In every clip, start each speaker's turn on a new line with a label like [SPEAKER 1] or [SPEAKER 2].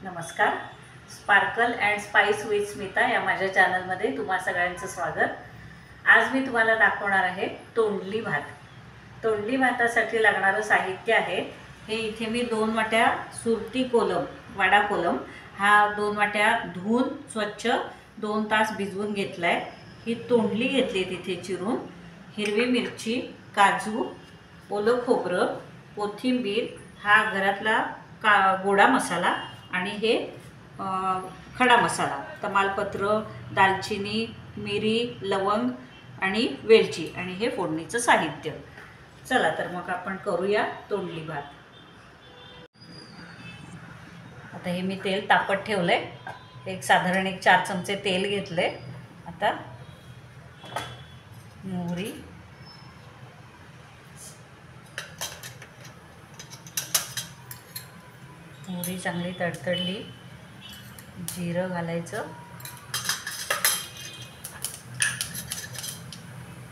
[SPEAKER 1] नमस्कार. Sparkle and spice with Smita या माझ्या चॅनलमध्ये तुम्हा सगळ्यांचं स्वागत. आज मी तुम्हाला दाखवणार आहे तोंडली भात. तोंडली भातासाठी लागणारं साहित्य आहे हे. इथे मी 2 वाट्या सुरती कोलम, वाडा कोलम हा 2 वाट्या धुवून स्वच्छ 2 तास भिजवून घेतला आहे. ही तोंडली घेतली तिथे चिरून. हिरवी मिरची, काजू, ओलं खोबरं, कोथिंबीर, हा घरातला गोडा मसाला आणि हे खडा मसाला, तमालपत्र, दालचिनी, मिरी, लवंग आणि वेलची आणि हे फोडणीचं साहित्य. चला तर मग आपण करूया तोंडली भात. आता हे मी तेल तापत ठेवलं आहे. साधारण 4 चमचे तेल घेतले. आता मोहरी, मोहरी चांगली तडतडली, जिरं घालायचं,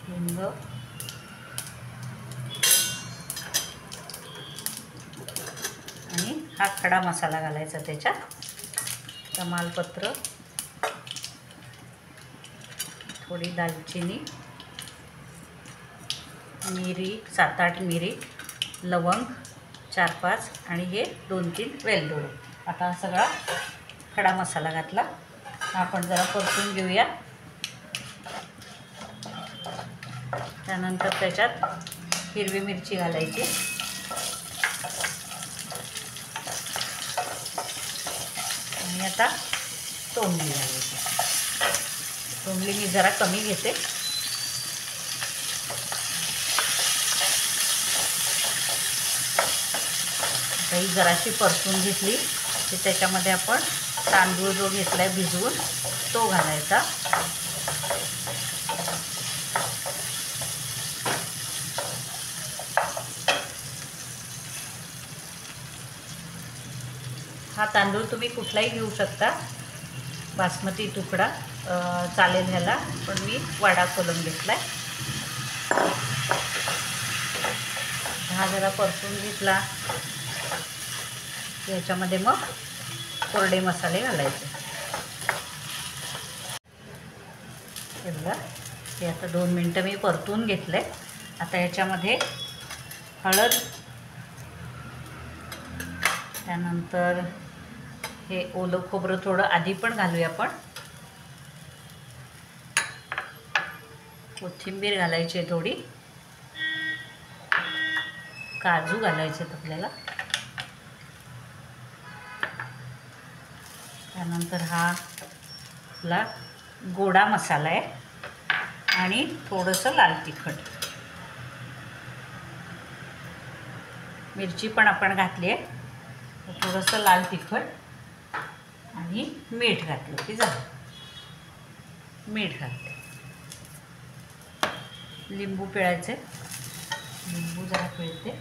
[SPEAKER 1] हिंग, आणि हा खडा मसाला घालायचा त्याच्यात. तमालपत्र, थोडी दालचिनी, मिरी 7-8 मिरी, लवंग 4-5 आणि हे 2-3 वेलदोडे. आता हा सगळा खडा मसाला घातला. आपण जरा परतून घेऊया. त्यानंतर त्याच्यात हिरवी मिरची घालायची आणि आता तोंडली घालायची. तोंडली मी जरा कमी घेते. ही जराशी परतून घेतली की त्याच्यामध्ये आपण तांदूळ जो घेतला आहे भिजवून तो घालायचा. हा तांदूळ तुम्ही कुठलाही घेऊ शकता. बासमती तुकडा चालेल ह्याला, पण मी वाडा कोलम घेतला आहे. हा जरा परतून घेतला. याच्यामध्ये मग कोरडे मसाले घालायचे. हे बघा, हे आता 2 मिनटं मी परतून घेतले. आता याच्यामध्ये हळद, त्यानंतर हे ओलं खोबरं थोडं आधी पण घालूया आपण. कोथिंबीर घालायची थोडी, काजू घालायचे आपल्याला. त्यानंतर हा आपला गोडा मसाला आहे आणि थोडंसं लाल तिखट. मिरची पण आपण घातली आहे. थोडंसं लाल तिखट आणि मीठ घातलं की झालं. मीठ घातले. लिंबू पिळायचे. लिंबू जरा पिळते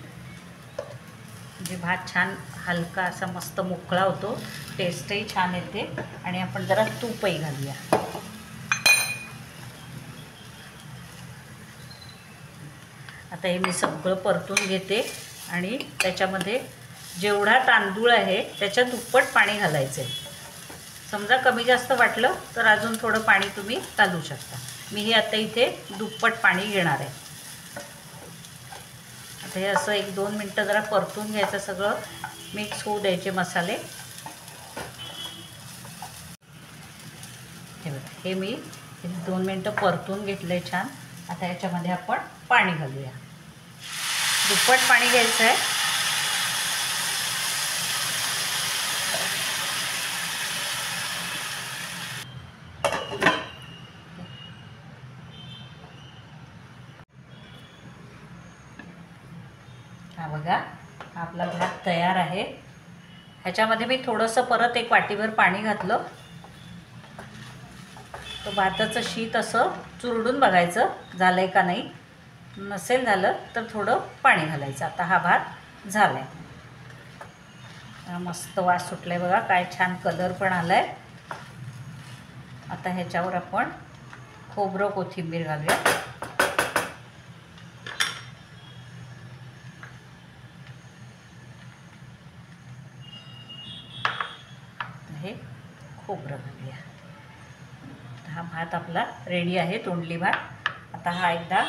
[SPEAKER 1] म्हणजे भात छान हलका असा मस्त मोकळा होतो. टेस्टही छान येते. आणि आपण जरा तूपही घालूया. आता हे मी सगळं परतून घेते आणि त्याच्यामध्ये जेवढा तांदूळ आहे त्याच्या दुप्पट पाणी घालायचं आहे. समजा कमी जास्त वाटलं तर अजून थोडं पाणी तुम्ही घालू शकता. मी हे आता इथे दुप्पट पाणी घेणार आहे. आता हे असं 1-2 मिनटं जरा परतून घ्यायचं. सगळं मिक्स होऊ द्यायचे मसाले. हे बघा, हे मी 2 मिनटं परतून घेतलं आहे छान. आता याच्यामध्ये आपण पाणी घालूया. दुप्पट पाणी घ्यायचं आहे. हा बघा, आपला भात तयार आहे. ह्याच्यामध्ये मी थोडंसं परत 1 वाटीभर पाणी घातलं. तर भाताचं शीत असं चुरडून बघायचं झालं आहे का नाही. नसेल झालं तर थोडं पाणी घालायचं. आता हा भात झाला आहे. मस्त वास सुटला आहे बघा. काय छान कलर पण आला आहे. आता ह्याच्यावर आपण खोबरं, कोथिंबीर घालूया. खोबरं घालूया. हा भात आपला रेडी आहे, तोंडली भात. आता हा एकदा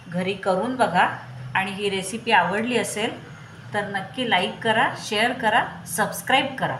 [SPEAKER 1] घरी करून बघा आणि ही रेसिपी आवडली असेल तर नक्की लाईक करा, शेअर करा, सबस्क्राईब करा.